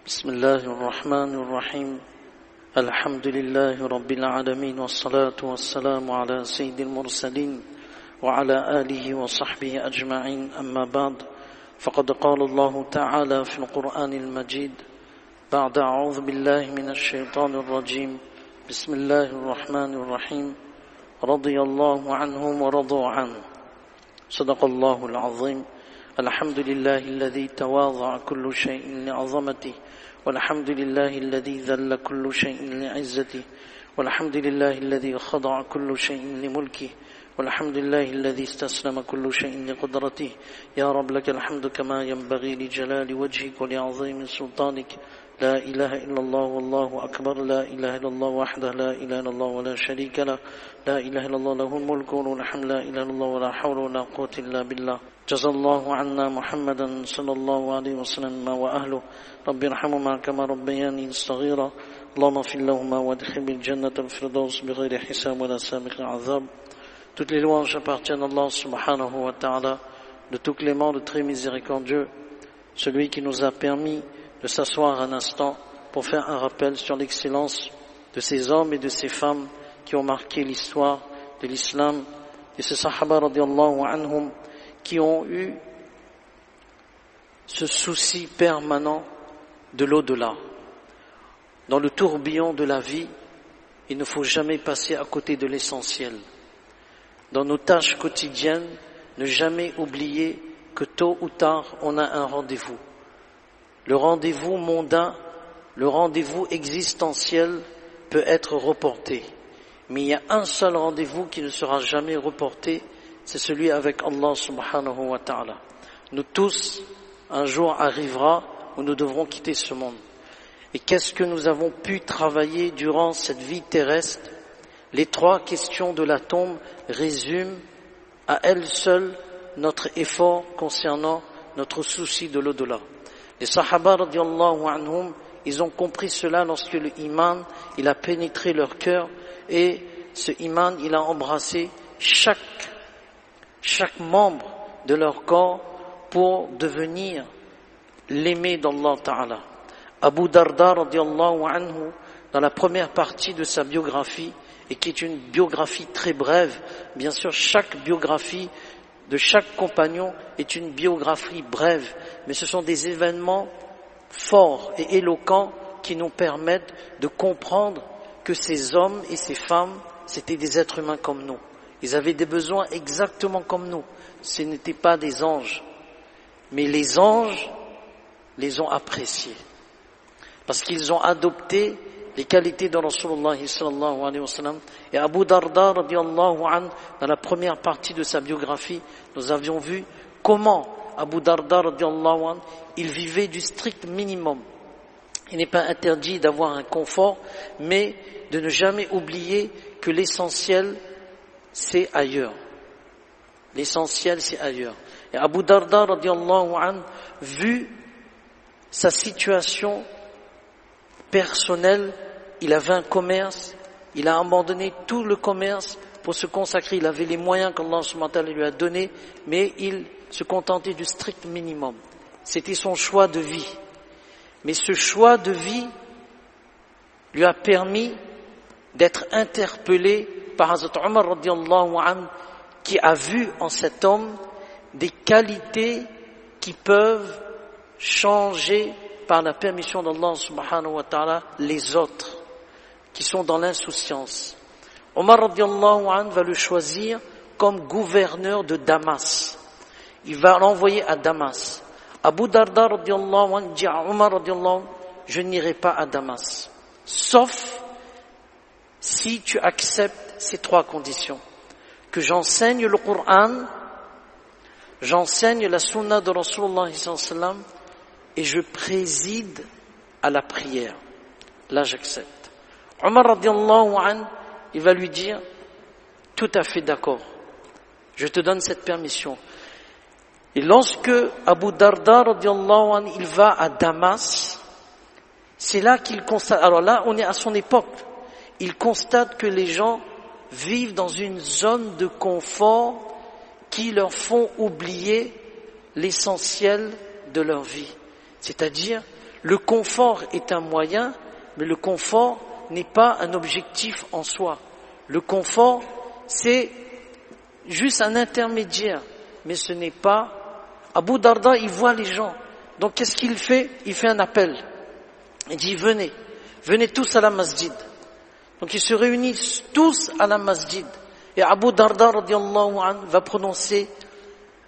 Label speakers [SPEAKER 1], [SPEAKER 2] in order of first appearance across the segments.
[SPEAKER 1] بسم الله الرحمن الرحيم الحمد لله رب العالمين والصلاة والسلام على سيد المرسلين وعلى آله وصحبه أجمعين أما بعد فقد قال الله تعالى في القرآن المجيد بعد أعوذ بالله من الشيطان الرجيم بسم الله الرحمن الرحيم رضي الله عنهم ورضوا عنه صدق الله العظيم الحمد لله الذي تواضع كل شيء لعظمته والحمد لله الذي ذل كل شيء لعزته والحمد لله الذي خضع كل شيء لملكه والحمد لله الذي استسلم كل شيء لقدرته يا رب لك الحمد كما ينبغي لجلال وجهك ولعظيم سلطانك لا إله إلا الله والله أكبر لا إله إلا الله وحده لا إله إلا الله ولا شريك له لا إله إلا الله له الملك وله الحمد لا إله إلا الله ولا حول ولا قوة إلا بالله جزا الله عنا محمدا صلى الله عليه وسلم وأهله رب ارحمهما كما ربياني صغيرا اللهم اغفر لهما وادخل بالجنة الفردوس بغير حساب ولا سابق عذاب. Toutes les louanges appartiennent à Allah subhanahu wa ta'ala, de tout clément, de très miséricordieux, celui qui nous a permis de s'asseoir un instant pour faire un rappel sur l'excellence de ces hommes et de ces femmes qui ont marqué l'histoire de l'islam, et ces sahaba radiallahu anhum qui ont eu ce souci permanent de l'au-delà. Dans le tourbillon de la vie, il ne faut jamais passer à côté de l'essentiel. Dans nos tâches quotidiennes, ne jamais oublier que tôt ou tard, on a un rendez-vous. Le rendez-vous mondain, le rendez-vous existentiel peut être reporté. Mais il y a un seul rendez-vous qui ne sera jamais reporté, c'est celui avec Allah subhanahu wa ta'ala. Nous tous, un jour arrivera où nous devrons quitter ce monde. Et qu'est-ce que nous avons pu travailler durant cette vie terrestre? Les trois questions de la tombe résument à elles seules notre effort concernant notre souci de l'au-delà. Les sahaba radiallahu anhum, ils ont compris cela lorsque le iman, il a pénétré leur cœur et ce iman, il a embrassé chaque membre de leur corps pour devenir l'aimé d'Allah Ta'ala. Abu Darda radiallahu anhu, dans la première partie de sa biographie, et qui est une biographie très brève, bien sûr chaque biographie de chaque compagnon est une biographie brève, mais ce sont des événements forts et éloquents qui nous permettent de comprendre que ces hommes et ces femmes, c'était des êtres humains comme nous. Ils avaient des besoins exactement comme nous. Ce n'étaient pas des anges. Mais les anges les ont appréciés. Parce qu'ils ont adopté les qualités de Rasulullah sallallahu alayhi wa sallam. Et Abu Darda radiallahu anhu, dans la première partie de sa biographie, nous avions vu comment Abu Darda radiallahu anhu, il vivait du strict minimum. Il n'est pas interdit d'avoir un confort, mais de ne jamais oublier que l'essentiel, c'est ailleurs. L'essentiel, c'est ailleurs. Et Abu Darda radiallahu anhu, vu sa situation personnel, il avait un commerce, il a abandonné tout le commerce pour se consacrer, il avait les moyens qu'Allah subhanahu wa ta'ala lui a donnés, mais il se contentait du strict minimum. C'était son choix de vie. Mais ce choix de vie lui a permis d'être interpellé par Hazrat Omar radiallahu anhu, qui a vu en cet homme des qualités qui peuvent changer par la permission d'Allah subhanahu wa ta'ala les autres qui sont dans l'insouciance. Omar radiallahu anhu va le choisir comme gouverneur de Damas. Il va l'envoyer à Damas. Abu Darda radiallahu anhu dit à Omar radiallahu anhu, je n'irai pas à Damas, sauf si tu acceptes ces trois conditions. Que j'enseigne le Coran, j'enseigne la sunna de Rasulullah sallallahu alayhi wa sallam, et je préside à la prière. Là, j'accepte. Omar radiallahu anhu, il va lui dire, tout à fait d'accord, je te donne cette permission. Et lorsque Abu Darda radiallahu anhu, il va à Damas, c'est là qu'il constate, alors là, on est à son époque, il constate que les gens vivent dans une zone de confort qui leur font oublier l'essentiel de leur vie. C'est-à-dire Le confort est un moyen, mais le confort n'est pas un objectif en soi. Le confort, c'est juste un intermédiaire, mais ce n'est pas... Abu Darda, il voit les gens. Donc qu'est-ce qu'il fait? Il fait un appel. Il dit, venez tous à la masjid. Donc ils se réunissent tous à la masjid. Et Abu Darda, radiallahu anhu, va prononcer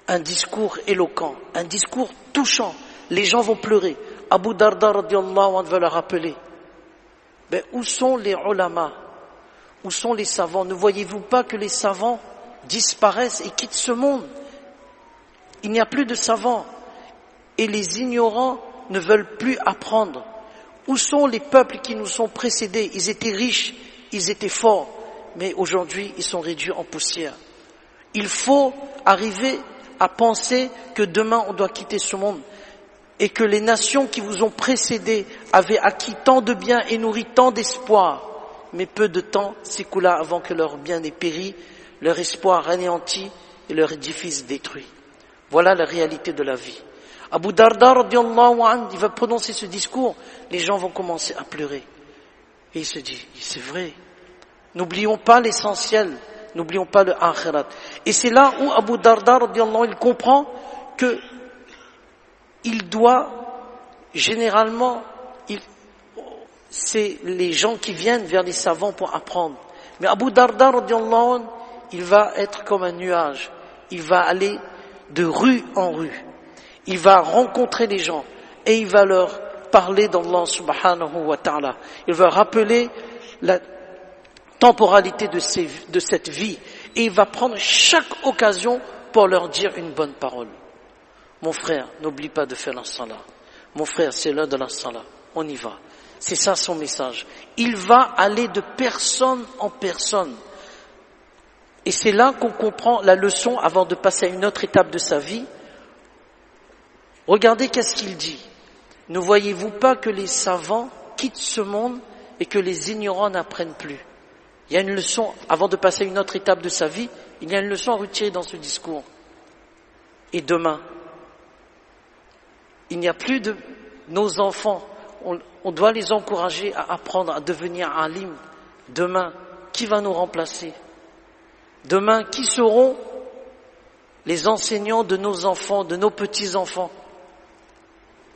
[SPEAKER 1] un discours éloquent, un discours touchant. Les gens vont pleurer. Abu Darda, radiallahu anhu, va leur rappeler. Où sont les ulama? Où sont les savants? Ne voyez-vous pas que les savants disparaissent et quittent ce monde? Il n'y a plus de savants. Et les ignorants ne veulent plus apprendre. Où sont les peuples qui nous sont précédés? Ils étaient riches, ils étaient forts, mais aujourd'hui ils sont réduits en poussière. Il faut arriver à penser que demain on doit quitter ce monde et que les nations qui vous ont précédés avaient acquis tant de biens et nourri tant d'espoir, mais peu de temps s'écoula avant que leur bien ait péri, leur espoir anéanti et leur édifice détruit. Voilà la réalité de la vie. Abu Darda, radiallahu anhu, il va prononcer ce discours, les gens vont commencer à pleurer. Et il se dit, c'est vrai, n'oublions pas l'essentiel, n'oublions pas le akhirat. Et c'est là où Abu Darda, radiallahu anhu, il comprend que il doit, généralement, c'est les gens qui viennent vers les savants pour apprendre. Mais Abu Darda, radiallahu anhu, il va être comme un nuage, il va aller de rue en rue. Il va rencontrer les gens et il va leur parler d'Allah subhanahu wa ta'ala. Il va rappeler la temporalité de cette vie et il va prendre chaque occasion pour leur dire une bonne parole. Mon frère, n'oublie pas de faire la salat. Mon frère, c'est l'heure de la salat. On y va. C'est ça son message. Il va aller de personne en personne. Et c'est là qu'on comprend la leçon avant de passer à une autre étape de sa vie. Regardez qu'est-ce qu'il dit. Ne voyez-vous pas que les savants quittent ce monde et que les ignorants n'apprennent plus? Il y a une leçon, avant de passer à une autre étape de sa vie, il y a une leçon à retirer dans ce discours. Et demain, il n'y a plus de nos enfants. On doit les encourager à apprendre, à devenir alim. Demain, qui va nous remplacer? Demain, qui seront les enseignants de nos enfants, de nos petits-enfants?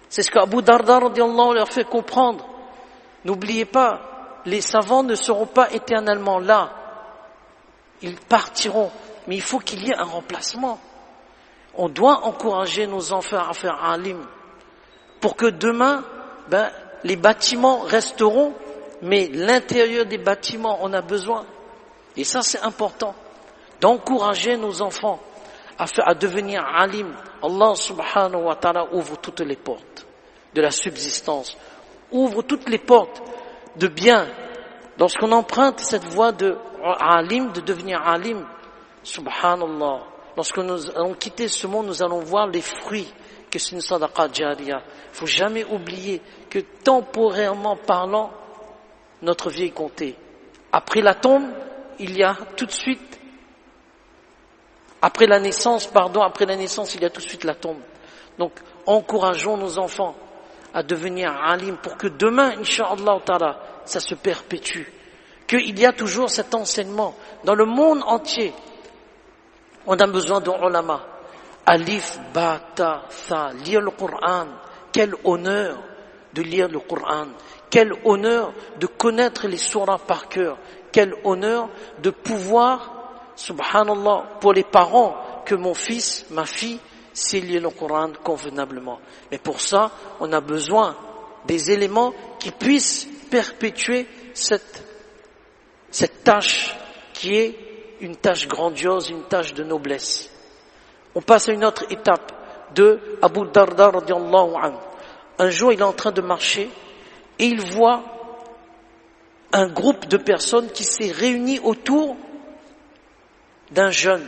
[SPEAKER 1] C'est ce qu'Abu Darda radiallahu leur fait comprendre. N'oubliez pas, les savants ne seront pas éternellement là. Ils partiront, mais il faut qu'il y ait un remplacement. On doit encourager nos enfants à faire alim pour que demain, les bâtiments resteront, mais l'intérieur des bâtiments, on a besoin. Et ça, c'est important, d'encourager nos enfants à devenir alim. Allah subhanahu wa ta'ala ouvre toutes les portes de la subsistance, ouvre toutes les portes de bien. Lorsqu'on emprunte cette voie de alim, de devenir alim, subhanallah, lorsque nous allons quitter ce monde, nous allons voir les fruits que c'est une sadaqa jariya. Il ne faut jamais oublier que temporairement parlant, notre vie est comptée. Après la tombe, il y a tout de suite Après la naissance, il y a tout de suite la tombe. Donc, encourageons nos enfants à devenir alim pour que demain, incha'Allah ta'ala, ça se perpétue. Qu'il y a toujours cet enseignement. Dans le monde entier, on a besoin de ulama. Alif, ba, ta, tha, lire le Coran. Quel honneur de lire le Coran. Quel honneur de connaître les surahs par cœur. Quel honneur de pouvoir, subhanallah, pour les parents, que mon fils, ma fille, sait lire le Coran convenablement. Mais pour ça, on a besoin des éléments qui puissent perpétuer cette tâche qui est une tâche grandiose, une tâche de noblesse. On passe à une autre étape de Abu Darda radiallahu anhu. Un jour, il est en train de marcher et il voit un groupe de personnes qui s'est réuni autour d'un jeune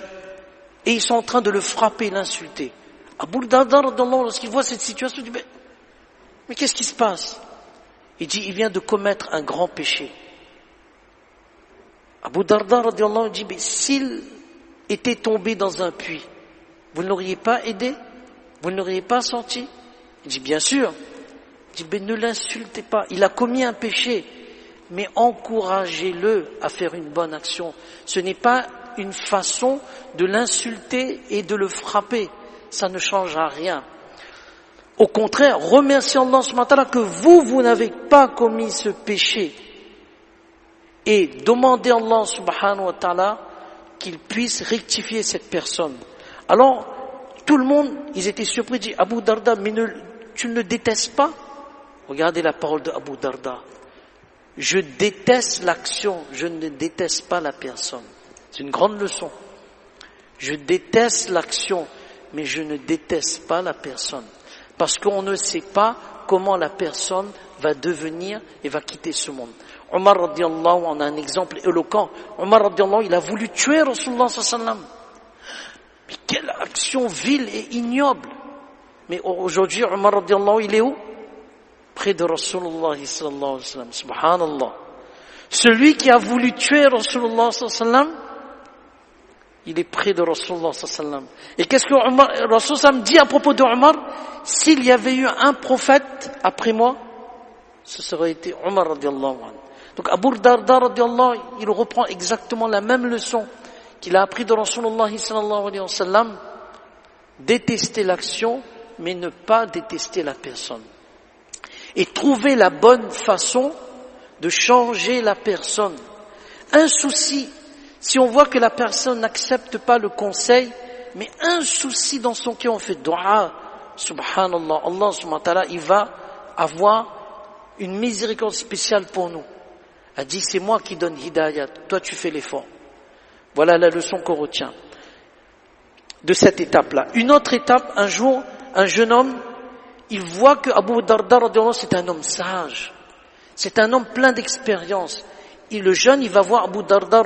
[SPEAKER 1] et ils sont en train de le frapper, l'insulter. Abu Darda radiallahu anhu, lorsqu'il voit cette situation, il dit mais qu'est-ce qui se passe? Il dit il vient de commettre un grand péché. Abu Darda radiallahu anhu dit mais s'il était tombé dans un puits, vous ne l'auriez pas aidé? Vous ne l'auriez pas sorti? Il dit bien sûr. Il Il dit, ne l'insultez pas. Il a commis un péché, mais encouragez-le à faire une bonne action. Ce n'est pas une façon de l'insulter et de le frapper. Ça ne changera rien. Au contraire, remerciez Allah subhanahu wa ta'ala que vous n'avez pas commis ce péché. Et demandez à Allah subhanahu wa ta'ala qu'il puisse rectifier cette personne. Alors, tout le monde, ils étaient surpris, ils disent, Abu Darda, mais tu ne le détestes pas? Regardez la parole de Abu Darda. Je déteste l'action, je ne déteste pas la personne. C'est une grande leçon. Je déteste l'action, mais je ne déteste pas la personne. Parce qu'on ne sait pas comment la personne va devenir et va quitter ce monde. Omar radiallahu, on a un exemple éloquent. Omar radiallahu, il a voulu tuer Rasulullah sallallahu alayhi wa sallam. Mais quelle action vile et ignoble. Mais aujourd'hui, Omar radiallahu, il est où? Près de Rasulullah sallallahu alayhi wa sallam. Subhanallah. Celui qui a voulu tuer Rasulullah sallallahu alayhi wa sallam, il est près de Rasulullah sallallahu alayhi wa sallam. Et qu'est-ce que Rasulullah dit à propos de Omar? S'il y avait eu un prophète après moi, ce serait été Omar radiallahu anhu. Donc Abu Darda radiallahu, il reprend exactement la même leçon qu'il a appris de Rasulullah sallallahu alayhi wa sallam. Détester l'action, mais ne pas détester la personne. Et trouver la bonne façon de changer la personne. Un souci, si on voit que la personne n'accepte pas le conseil, mais un souci dans son cœur, on fait dua, subhanallah, Allah subhanahu wa ta'ala, il va avoir une miséricorde spéciale pour nous. Elle dit, c'est moi qui donne hidayat, toi tu fais l'effort. Voilà la leçon qu'on retient de cette étape-là. Une autre étape, un jour, un jeune homme, il voit que Abu Darda, c'est un homme sage. C'est un homme plein d'expérience. Et le jeune, il va voir Abu Darda,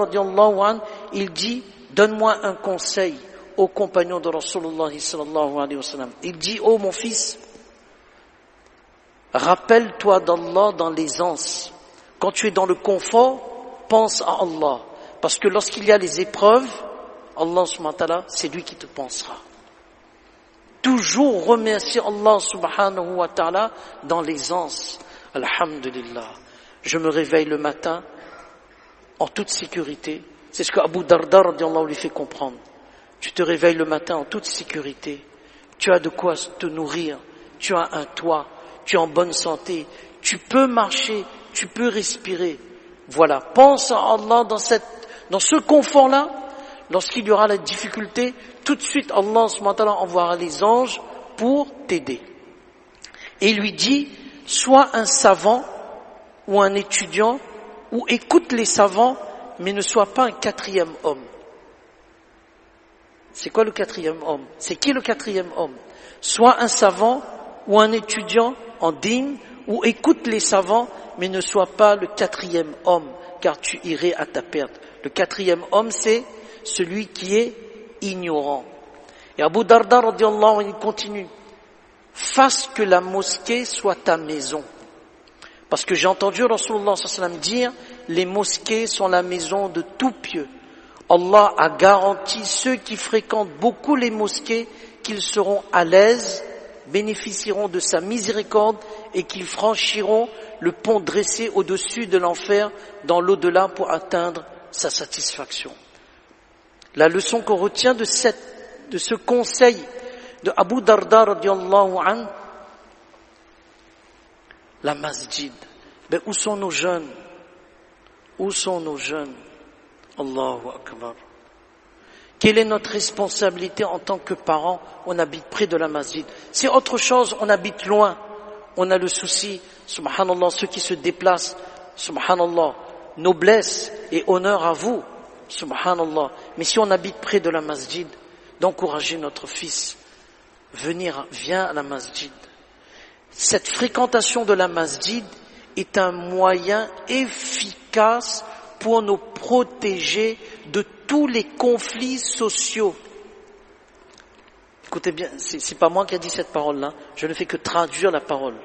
[SPEAKER 1] il dit, donne-moi un conseil aux compagnons de Rasulullah sallallahu alayhi wa sallam. Il dit, oh mon fils, rappelle-toi d'Allah dans l'aisance. Quand tu es dans le confort, pense à Allah. Parce que lorsqu'il y a les épreuves, Allah subhanahu wa ta'ala, c'est lui qui te pensera. Toujours remercier Allah subhanahu wa ta'ala dans l'aisance. Alhamdulillah. Je me réveille le matin en toute sécurité. C'est ce que Abu Darda radiallahu lui fait comprendre. Tu te réveilles le matin en toute sécurité. Tu as de quoi te nourrir. Tu as un toit. Tu es en bonne santé. Tu peux marcher. Tu peux respirer. Voilà. Pense à Allah dans ce confort-là. Lorsqu'il y aura la difficulté, tout de suite Allah subhanahu wa ta'ala envoiera les anges pour t'aider. Et il lui dit, sois un savant ou un étudiant, ou écoute les savants, mais ne sois pas un quatrième homme. C'est quoi le quatrième homme? C'est qui le quatrième homme? Sois un savant ou un étudiant en digne, ou écoute les savants, mais ne sois pas le quatrième homme, car tu irais à ta perte. Le quatrième homme, c'est celui qui est ignorant. Et Abu Darda radiallahu anhu, il continue. Fasse que la mosquée soit ta maison. Parce que j'ai entendu Rasulullah sallallahu alayhi wa sallam dire, les mosquées sont la maison de tout pieux. Allah a garanti ceux qui fréquentent beaucoup les mosquées qu'ils seront à l'aise, bénéficieront de sa miséricorde et qu'ils franchiront le pont dressé au-dessus de l'enfer dans l'au-delà pour atteindre sa satisfaction. La leçon qu'on retient de ce conseil de Abu Darda radiallahu anhu, la masjid. Mais où sont nos jeunes? Où sont nos jeunes? Allahu Akbar. Quelle est notre responsabilité en tant que parents? On habite près de la masjid. C'est autre chose, on habite loin. On a le souci, subhanallah, ceux qui se déplacent, subhanallah, noblesse et honneur à vous, subhanallah. Mais si on habite près de la masjid, d'encourager notre fils, viens à la masjid. Cette fréquentation de la masjid est un moyen efficace pour nous protéger de tous les conflits sociaux. Écoutez bien, c'est pas moi qui ai dit cette parole-là, je ne fais que traduire la parole.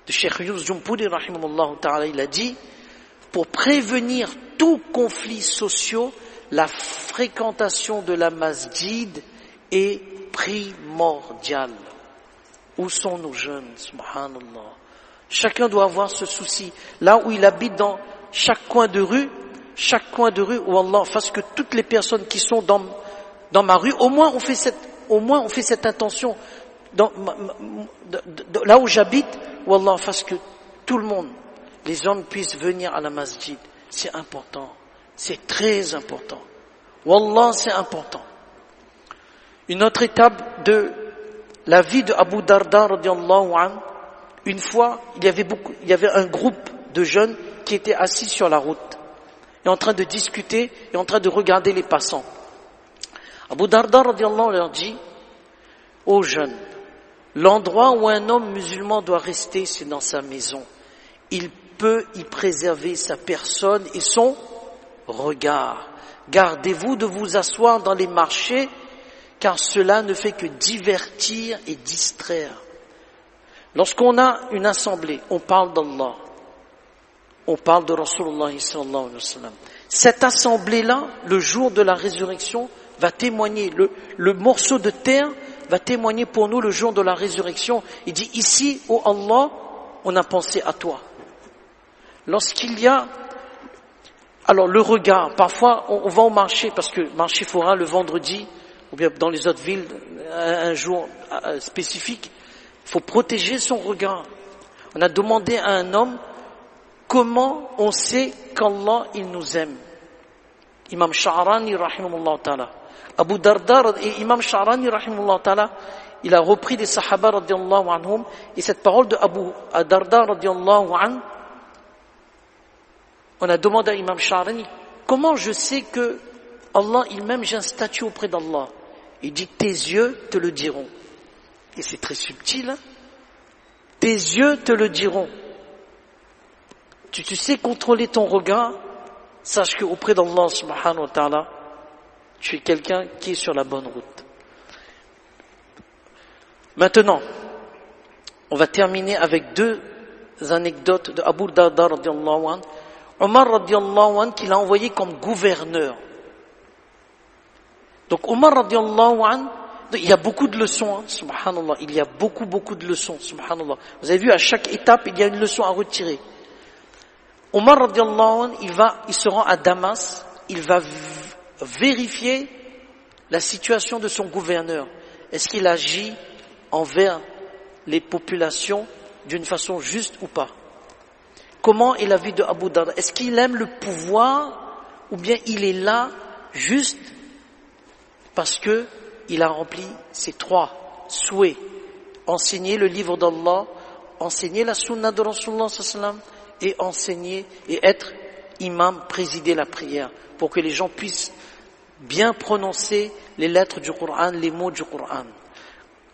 [SPEAKER 1] De Cheikh Yunus Jumpuri, rahimahullah ta'ala, il a dit, pour prévenir tout conflit social, la fréquentation de la masjid est primordiale. Où sont nos jeunes? Subhanallah. Chacun doit avoir ce souci. Là où il habite, dans chaque coin de rue, où Allah fasse que toutes les personnes qui sont dans ma rue, au moins on fait cette intention. Là où j'habite, où Allah fasse que tout le monde, les hommes puissent venir à la masjid. C'est important. C'est très important. Wallah, c'est important. Une autre étape de la vie de Abu Darda radiyallahu anhu, une fois, il y avait un groupe de jeunes qui étaient assis sur la route et en train de discuter et en train de regarder les passants. Abu Darda radiyallahu anhu leur dit: ô jeunes, l'endroit où un homme musulman doit rester, c'est dans sa maison. Il peut y préserver sa personne et son regard. Gardez-vous de vous asseoir dans les marchés, car cela ne fait que divertir et distraire. Lorsqu'on a une assemblée, on parle d'Allah, on parle de Rasulullah sallallahu alayhi wa sallam. Cette assemblée-là, le jour de la résurrection, va témoigner, le morceau de terre va témoigner pour nous le jour de la résurrection. Il dit: ici, ô Allah, on a pensé à toi. Lorsqu'il y a, alors le regard, parfois on va au marché, parce que marché Fora le vendredi, ou bien dans les autres villes, un jour spécifique, il faut protéger son regard. On a demandé à un homme comment on sait qu'Allah il nous aime. Imam Sha'rani rahimahullah ta'ala. Abu Darda et Imam Sha'rani rahimahullah ta'ala, il a repris des sahaba radiyallahu anhum, et cette parole de Abu Darda radiyallahu anhu, on a demandé à Imam Sha'rani: comment je sais que Allah il m'aime, j'ai un statut auprès d'Allah? Il dit: tes yeux te le diront. Et c'est très subtil, hein? Tes yeux te le diront. Tu sais contrôler ton regard, sache qu'auprès d'Allah subhanahu wa ta'ala, tu es quelqu'un qui est sur la bonne route. Maintenant, on va terminer avec deux anecdotes de Abu Darda radiyallahu anhu. Omar radiyallahu anhu, qu'il a envoyé comme gouverneur. Donc Omar radiyallahu anhu, il y a beaucoup de leçons, hein, subhanallah, il y a beaucoup de leçons, subhanallah. Vous avez vu, à chaque étape, il y a une leçon à retirer. Omar radiyallahu anhu, il se rend à Damas, il va vérifier la situation de son gouverneur. Est-ce qu'il agit envers les populations d'une façon juste ou pas? Comment est la vie de Abu Darda? Est-ce qu'il aime le pouvoir, ou bien il est là juste parce que il a rempli ses trois souhaits: enseigner le livre d'Allah, enseigner la sunna de Rasulullah sallallahu alayhi wa sallam, et enseigner et être imam, présider la prière, pour que les gens puissent bien prononcer les lettres du Coran, les mots du Coran.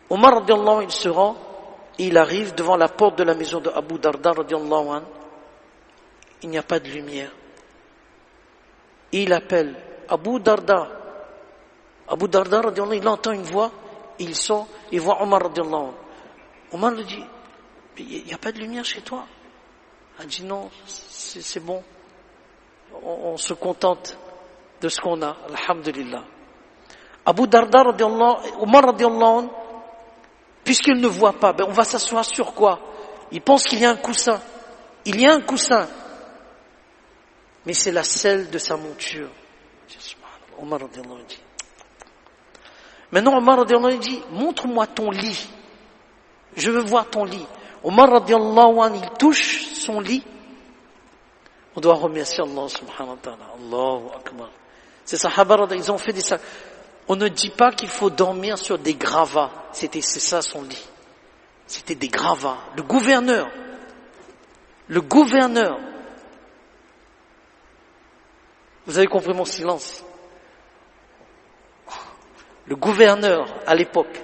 [SPEAKER 1] Omar radiyallahu anhu, il se rend et il arrive devant la porte de la maison de Abu Darda radiyallahu anhu. Il n'y a pas de lumière. Et il appelle Abu Darda. Abu Darda radiyallahu anhu, il entend une voix, il sort, il voit Omar radiyallahu anhu. Omar lui dit: il n'y a pas de lumière chez toi? Il dit: non, c'est bon. On se contente de ce qu'on a, alhamdulillah. Abu Darda radiyallahu, Omar radiyallahu anhu, puisqu'il ne voit pas, on va s'asseoir sur quoi? Il pense qu'il y a un coussin. Il y a un coussin, mais c'est la selle de sa monture. Omar radiyallahu anhu dit. Maintenant Omar radiyallahu anhu dit: montre-moi ton lit. Je veux voir ton lit. Omar radiyallahu anhu, il touche son lit. On doit remercier Allah subhanahu wa ta'ala. Allahu akbar. Ces sahaba, ils ont fait des... On ne dit pas qu'il faut dormir sur des gravats. C'est ça son lit. C'était des gravats. Le gouverneur. Vous avez compris mon silence? Le gouverneur à l'époque.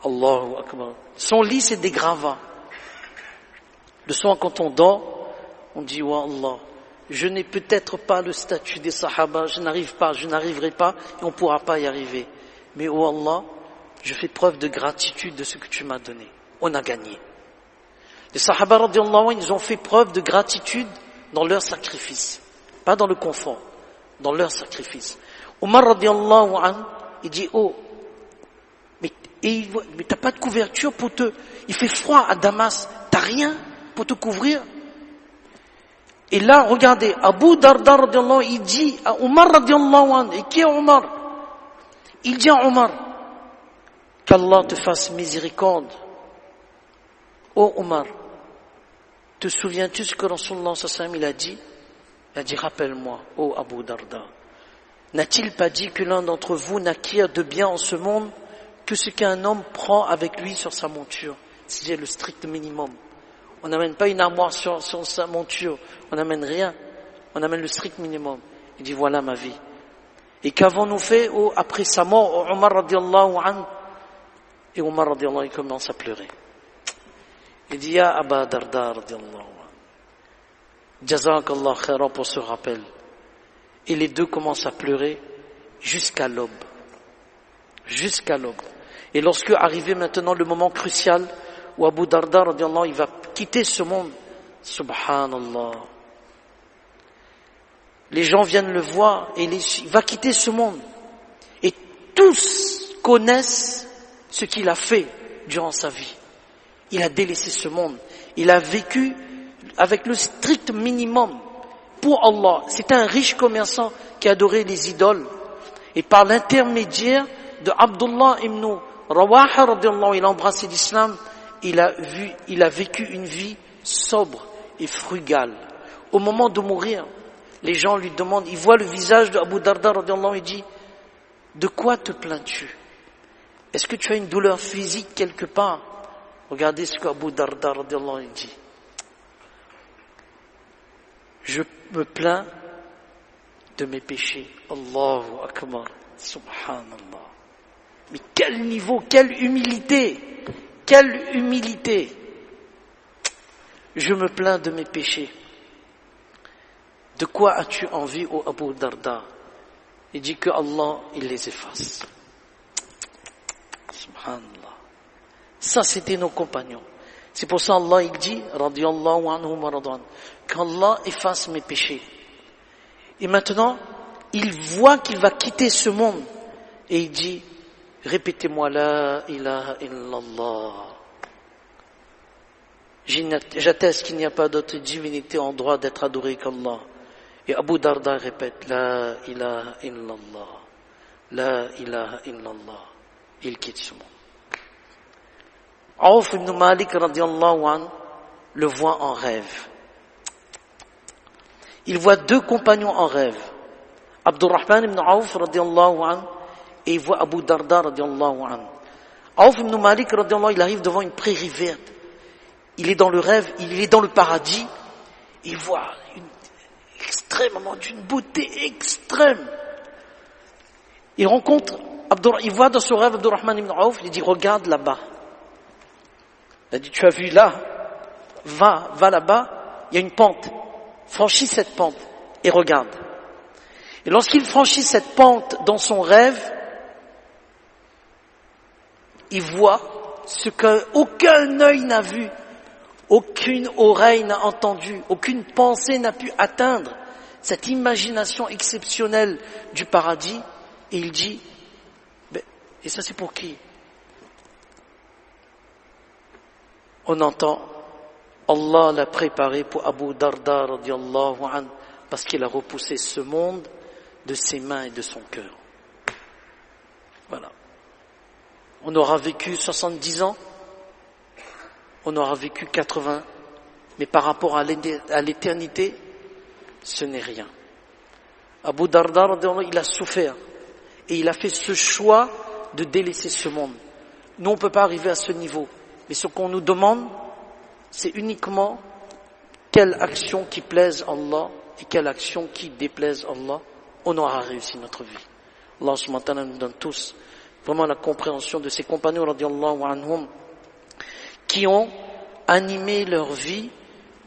[SPEAKER 1] Allahu akbar. Son lit, c'est des gravats. Le soir, quand on dort, on dit: wa Allah, je n'ai peut-être pas le statut des sahaba, je n'arriverai pas, et on ne pourra pas y arriver. Mais oh Allah, je fais preuve de gratitude de ce que tu m'as donné. On a gagné. Les sahaba radiyallahu anhu, ils ont fait preuve de gratitude dans leur sacrifice, pas dans le confort, dans leur sacrifice. Omar radiyallahu anhu, il dit: oh, mais Et il voit, mais t'as pas de couverture il fait froid à Damas, t'as rien pour te couvrir. Et là, regardez, Abu Darda radiallahu anhu, il dit à Omar radiallahu anhu, et qui est Omar? Il dit à Omar, qu'Allah te fasse miséricorde. Oh Omar, te souviens-tu ce que Rasulullah sallallahu alayhi wa sallam il a dit? Il a dit, rappelle-moi, oh Abu Darda, n'a-t-il pas dit que l'un d'entre vous n'acquiert de bien en ce monde que ce qu'un homme prend avec lui sur sa monture? C'est le strict minimum. On n'amène pas une armoire sur sa monture, on n'amène rien, on amène le strict minimum. Il dit, voilà ma vie. Et qu'avons-nous fait après sa mort, Omar radiallahu anhu? Et Omar radiallahu anhu commence à pleurer. Il dit, ya Aba Darda radiallahu anhu, Jazakallah khairan pour ce rappel. Et les deux commencent à pleurer jusqu'à l'aube. Jusqu'à l'aube. Et lorsque arrivé maintenant le moment crucial où Abu Darda radiallahu anhu, il va quitter ce monde, subhanallah. Les gens viennent le voir et il va quitter ce monde. Et tous connaissent ce qu'il a fait durant sa vie. Il a délaissé ce monde. Il a vécu avec le strict minimum pour Allah. C'était un riche commerçant qui adorait les idoles. Et par l'intermédiaire de Abdullah ibn Rawaha radiallahu anhu, il a embrassé l'islam. Il a vécu une vie sobre et frugale. Au moment de mourir, les gens lui demandent, il voit le visage de Abu Darda radiallahu anhu, il dit, de quoi te plains-tu? Est-ce que tu as une douleur physique quelque part? Regardez ce qu'Abu Darda radiallahu anhu dit. Je me plains de mes péchés. Allahu Akbar. Subhanallah. Mais quel niveau, quelle humilité! Quelle humilité! Je me plains de mes péchés. De quoi as-tu envie, ô Abu Darda? Il dit que Allah, il les efface. Subhanallah. Ça, c'était nos compagnons. C'est pour ça Allah, il dit, radiyallahu anhum wa radwan, qu'Allah efface mes péchés. Et maintenant, il voit qu'il va quitter ce monde. Et il dit, répétez-moi la ilaha illallah. J'atteste qu'il n'y a pas d'autre divinité en droit d'être adorée qu'Allah. Et Abu Darda répète, la ilaha illallah. La ilaha illallah. Il quitte ce monde. Auf ibn Malik radiallahu anhu le voit en rêve. Il voit deux compagnons en rêve. Abdurrahman ibn Auf radiallahu anhu et il voit Abu Darda radiallahu anhu. Auf ibn Malik radiallahu anhu, il arrive devant une prairie verte. Il est dans le rêve, il est dans le paradis. Il voit d'une beauté extrême. Il voit dans son rêve Abdurrahman ibn Auf, il dit regarde là-bas. Il a dit tu as vu là, va là-bas, il y a une pente. Franchis cette pente et regarde. Et lorsqu'il franchit cette pente dans son rêve, il voit ce qu'aucun œil n'a vu, aucune oreille n'a entendu, aucune pensée n'a pu atteindre cette imagination exceptionnelle du paradis. Et il dit, et ça c'est pour qui? On entend, Allah l'a préparé pour Abu Darda radiallahu anhu parce qu'il a repoussé ce monde de ses mains et de son cœur. Voilà. On aura vécu 70 ans, on aura vécu 80, mais par rapport à l'éternité, ce n'est rien. Abu Darda, il a souffert et il a fait ce choix de délaisser ce monde. Nous, on ne peut pas arriver à ce niveau, mais ce qu'on nous demande, c'est uniquement quelle action qui plaise Allah et quelle action qui déplaise Allah. On aura réussi notre vie. Allah subhanahu wa ta'ala nous donne tous vraiment la compréhension de ces compagnons radiallahu anhum qui ont animé leur vie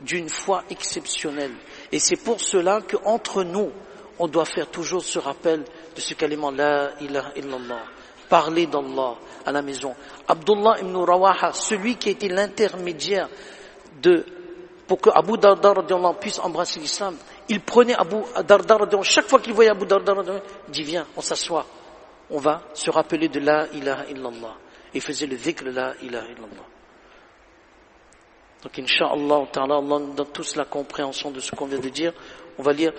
[SPEAKER 1] d'une foi exceptionnelle. Et c'est pour cela qu'entre nous, on doit faire toujours ce rappel de ce kalima la ilaha illallah, parler d'Allah à la maison. Abdullah ibn Rawaha, celui qui était l'intermédiaire pour que Abu Darda radiallahu anhu puisse embrasser l'islam, il prenait Abu Darda radiallahu anhu, chaque fois qu'il voyait Abu Darda radiallahu anhu, il dit viens, on s'assoit, on va se rappeler de la ilaha illallah. et faisaient le dhikr la ilaha illallah. Donc, Inch'Allah, Allah nous donne tous la compréhension de ce qu'on vient de dire. On va lire,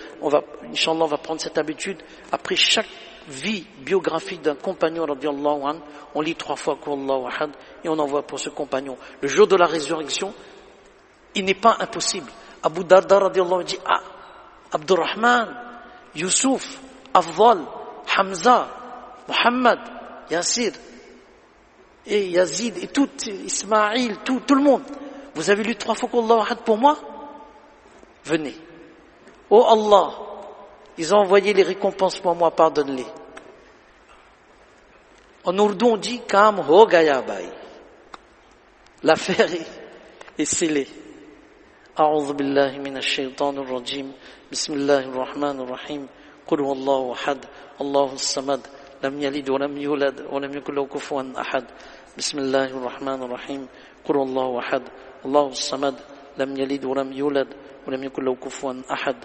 [SPEAKER 1] Inch'Allah, on va prendre cette habitude. Après chaque vie biographique d'un compagnon, radiallahu anhu, on lit 3 fois Qul ahad et on envoie pour ce compagnon. Le jour de la résurrection, il n'est pas impossible. Abu Darda, radiallahu anhu, dit, Abdurrahman, Youssouf, Afdal, Hamza, Muhammad, Yassir, et Yazid, et tout, Ismaïl, tout le monde. Vous avez lu 3 fois Qul ahad pour moi? Venez. Oh Allah, ils ont envoyé les récompenses pour moi, pardonne-les. En ourdou, on dit Kam ho gaya bhai. L'affaire est scellée. A'udhu billahi minash shaitanir rajim. Bismillahir rahmanir rahim. Qul huwallahu ahad. Allahus samad. Lam yalid wa lam yulad wa lam yakul lahu kufuwan ahad. Bismillahir rahmanir rahim. Qul huwallahu ahad. Allahus samad. Lam yalid wa lam yulad wa lam yakul lahu kufuwan ahad.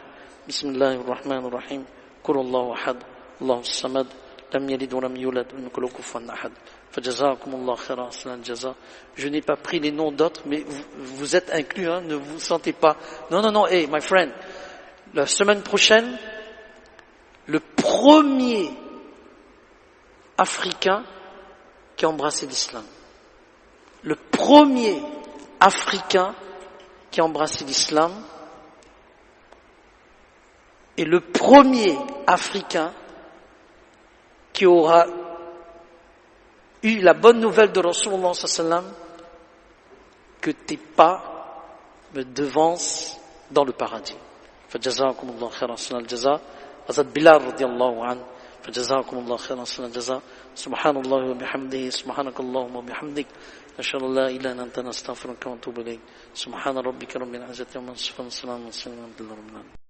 [SPEAKER 1] Bismillahir rahmanir rahim. Qul huwallahu ahad. Allahus samad. لم يلد ولم يولد ولم يكن له كفوا أحد فجزاكم الله خيرا أحسن الجزاء. Je n'ai pas pris les noms d'autres, mais vous êtes inclus, hein, ne vous sentez pas. Non, hey, my friend, la semaine prochaine, le premier Africain qui a embrassé l'islam. Le premier Africain qui a embrassé l'islam et le premier Africain qui aura eu la bonne nouvelle de Rasulullah sallallahu que tes pas me devancent dans le paradis. فجزاكم الله خيرا حسن الجزاء. Hazrat Bilal radiyallahu anhu. فجزاكم الله خيرا حسن الجزاء. سبحان الله وبحمده سبحانك اللهم وبحمدك نشهد ان لا اله الا انت نستغفرك ونتوب اليك. سبحان ربك رب العزة عما يصفون وسلام على المرسلين والحمد لله رب العالمين.